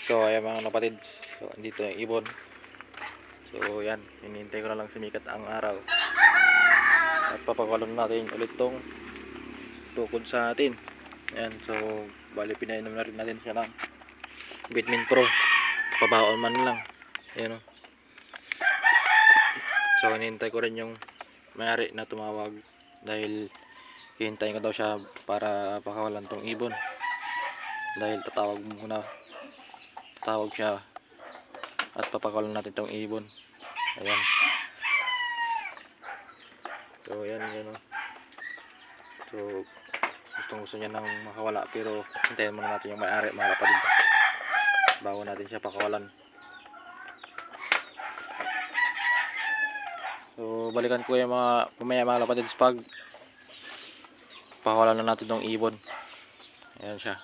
So ayan mga kapatid, so andito yung ibon. So yan, hinihintay ko na lang sumikat ang araw at papakulong natin ulit tong tukod sa atin. Ayan, so bali pinainom na rin natin siya ng Vitamin Pro, pabaon man lang. Ayan o. So hinihintay ko rin yung may-ari na tumawag dahil hihintayin ko daw siya para pakawalan tong ibon dahil tatawag siya at papakawalan natin tong ibon. Ayan, so yan o. So gusto niya nang makawala pero hintayin muna natin yung may-ari mga kapatid bago natin siya pakawalan. So balikan ko yung mga kapatid pag pakawalan na natin tong ibon. Ayan siya.